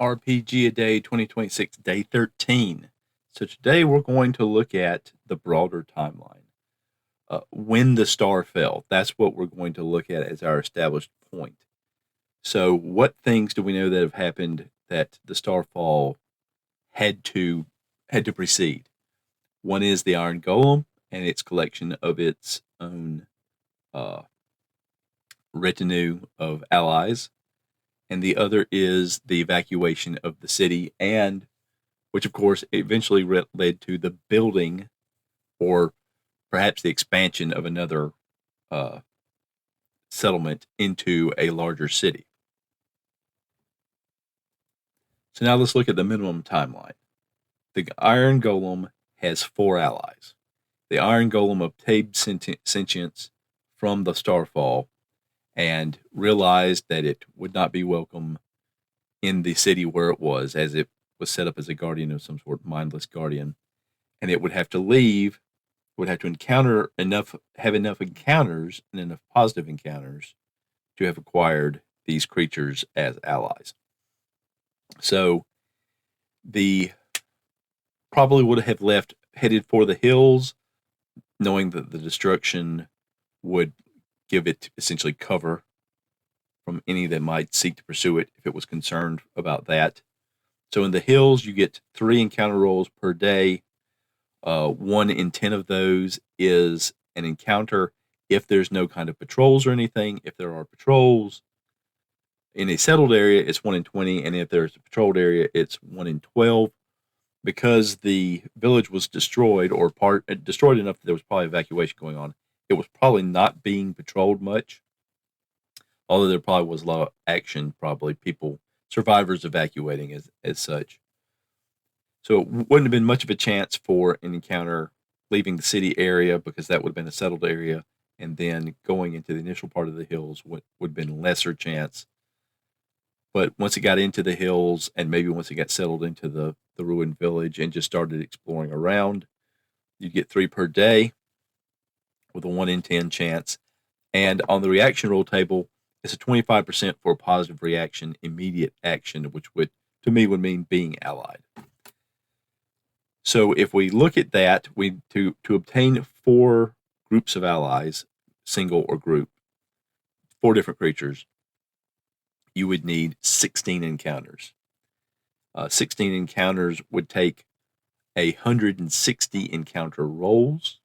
RPGaDay 2026, day 13. So today we're going to look at the broader timeline. When the star fell, that's what we're going to look at as our established point. So what things do we know that have happened that the star fall had to precede? One is the Iron Golem and its collection of its own uh, retinue of allies, and the other is the evacuation of the city, and which of course eventually led to the building or perhaps the expansion of another uh, settlement into a larger city. So now let's look at the minimum timeline. The Iron Golem has 4 allies. The Iron Golem obtained sentience from the Starfall and realized that it would not be welcome in the city where it was, as it was set up as a guardian of some sort, mindless guardian, and it would have to leave, would have to have enough encounters and enough positive encounters to have acquired these creatures as allies. So the probably would have headed for the hills, knowing that the destruction would give it essentially cover from any that might seek to pursue it if it was concerned about that. So in the hills, you get 3 encounter rolls per day. 1 in 10 of those is an encounter if there's no kind of patrols or anything. If there are patrols in a settled area, it's 1 in 20, and if there's a patrolled area, it's 1 in 12. Because the village was destroyed or destroyed enough that there was probably evacuation going on, it was probably not being patrolled much. Although there probably was a lot of action, probably survivors evacuating as such. So it wouldn't have been much of a chance for an encounter leaving the city area, because that would have been a settled area, and then going into the initial part of the hills would have been lesser chance. But once it got into the hills, and maybe once it got settled into the ruined village and just started exploring around, you'd get 3 per day with a 1 in 10 chance. And on the reaction roll table, it's a 25% for a positive reaction, immediate action, which to me would mean being allied. So if we look at that, to obtain 4 groups of allies, single or group, 4 different creatures, you would need 16 encounters. 16 encounters would take 160 encounter rolls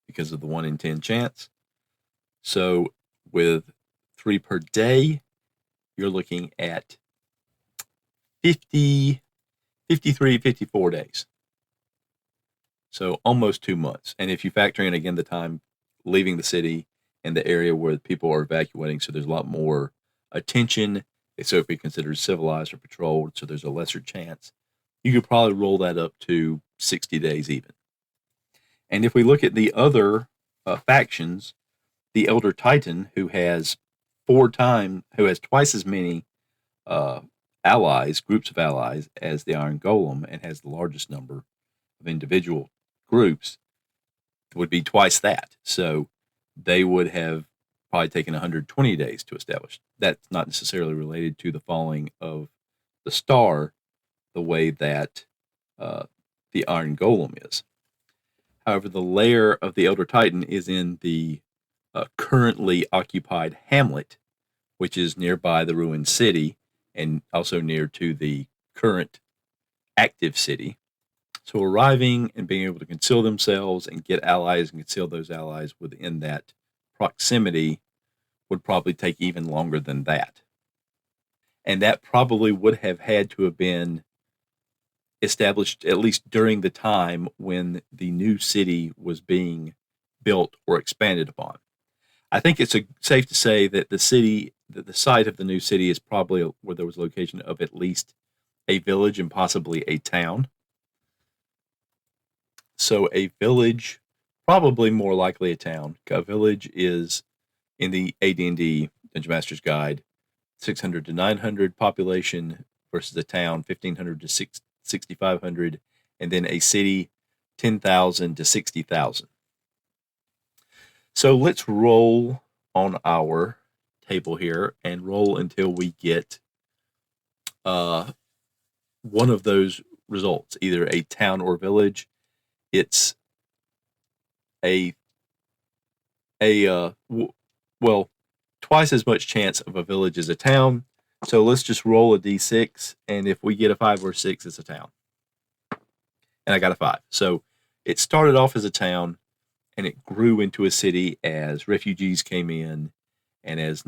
because of the 1 in 10 chance. So with 3 per day, you're looking at 53, 54 days. So almost 2 months. And if you factor in again the time leaving the city and the area where people are evacuating, so there's a lot more attention. So if we consider civilized or patrolled, so there's a lesser chance, you could probably roll that up to 60 days even. And if we look at the other factions, the Elder Titan, who has twice as many allies, groups of allies, as the Iron Golem, and has the largest number of individual groups, would be twice that. So they would have probably taken 120 days to establish. That's not necessarily related to the falling of the star the way that the Iron Golem is. However, the lair of the Elder Titan is in the currently occupied hamlet, which is nearby the ruined city and also near to the current active city. So arriving and being able to conceal themselves and get allies and conceal those allies within that proximity would probably take even longer than that. And that probably would have had to have been established at least during the time when the new city was being built or expanded upon. I think it's safe to say that the site of the new city is probably where there was a location of at least a village and possibly a town. So a village, probably more likely a town. A village is, in the AD&D Dungeon Master's Guide, 600 to 900 population versus a town 1500 to 6500, and then a city 10,000 to 60,000. So let's roll on our table here and roll until we get one of those results, either a town or village. It's a well, twice as much chance of a village as a town. So let's just roll a d6, and if we get a 5 or a 6, it's a town. And I got a 5. So it started off as a town, and it grew into a city as refugees came in, and as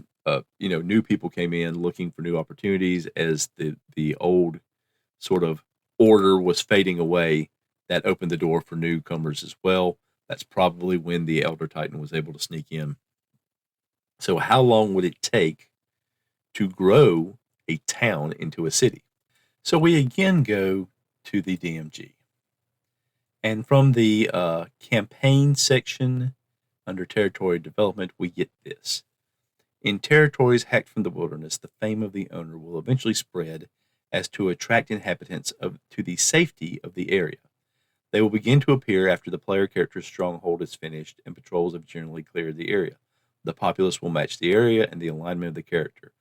new people came in looking for new opportunities. As the old sort of order was fading away, that opened the door for newcomers as well. That's probably when the Elder Titan was able to sneak in. So how long would it take to grow a town into a city? So we again go to the DMG. And from the campaign section under territory development, we get this. In territories hacked from the wilderness, the fame of the owner will eventually spread as to attract inhabitants to the safety of the area. They will begin to appear after the player character's stronghold is finished and patrols have generally cleared the area. The populace will match the area and the alignment of the character.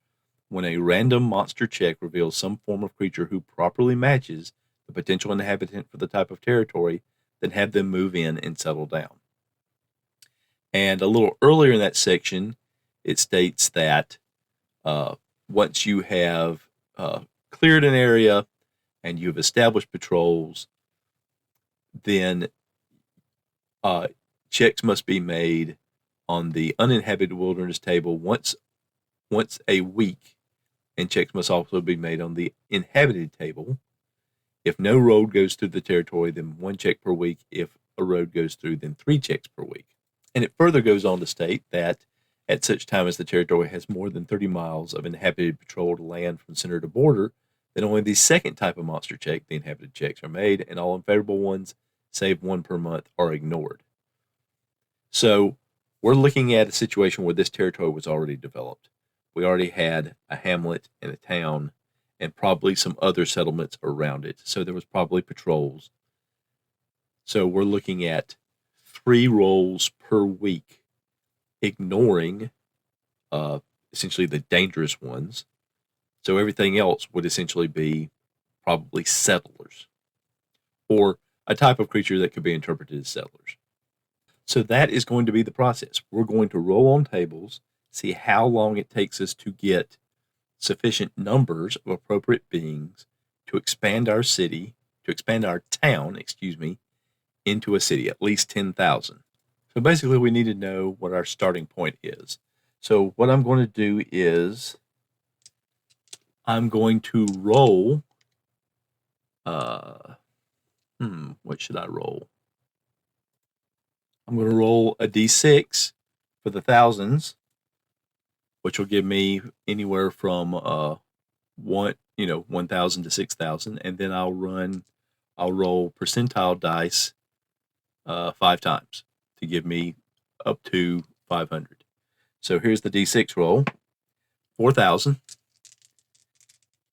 When a random monster check reveals some form of creature who properly matches the potential inhabitant for the type of territory, then have them move in and settle down. And a little earlier in that section, it states that once you have cleared an area and you've established patrols, then checks must be made on the uninhabited wilderness table once a week, and checks must also be made on the inhabited table. If no road goes through the territory, then 1 check per week. If a road goes through, then 3 checks per week. And it further goes on to state that at such time as the territory has more than 30 miles of inhabited patrolled land from center to border, then only the second type of monster check, the inhabited checks, are made, and all unfavorable ones, save 1 per month, are ignored. So we're looking at a situation where this territory was already developed. We already had a hamlet and a town and probably some other settlements around it. So there was probably patrols. So we're looking at 3 rolls per week, ignoring essentially the dangerous ones. So everything else would essentially be probably settlers, or a type of creature that could be interpreted as settlers. So that is going to be the process. We're going to roll on tables, see how long it takes us to get sufficient numbers of appropriate beings to expand our town, into a city, at least 10,000. So basically we need to know what our starting point is. So what I'm going to do is I'm going to roll, what should I roll? I'm going to roll a d6 for the thousands, which will give me anywhere from 1,000 to 6,000, and then I'll roll percentile dice 5 times to give me up to 500. So here's the d6 roll: 4,000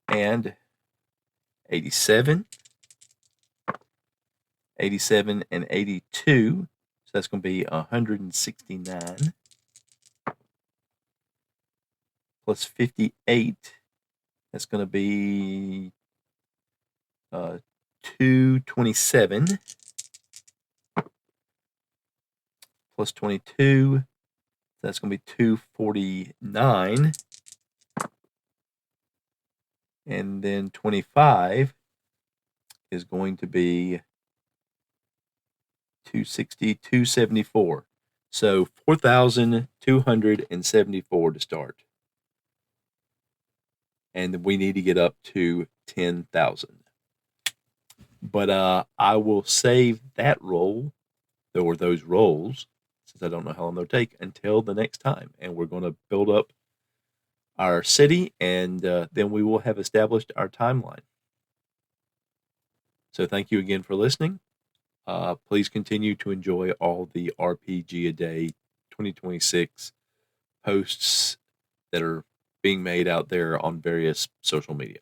and 87, 87 and 82. So that's going to be 169 plus 58. That's going to be 227 plus 22. That's going to be 249. And then 25 is going to be 260, 274. So 4,274 to start. And we need to get up to 10,000. But I will save that roll, or those rolls, since I don't know how long they'll take, until the next time. And we're going to build up our city, and then we will have established our timeline. So thank you again for listening. Please continue to enjoy all the RPGaDay 2026 posts that are being made out there on various social media.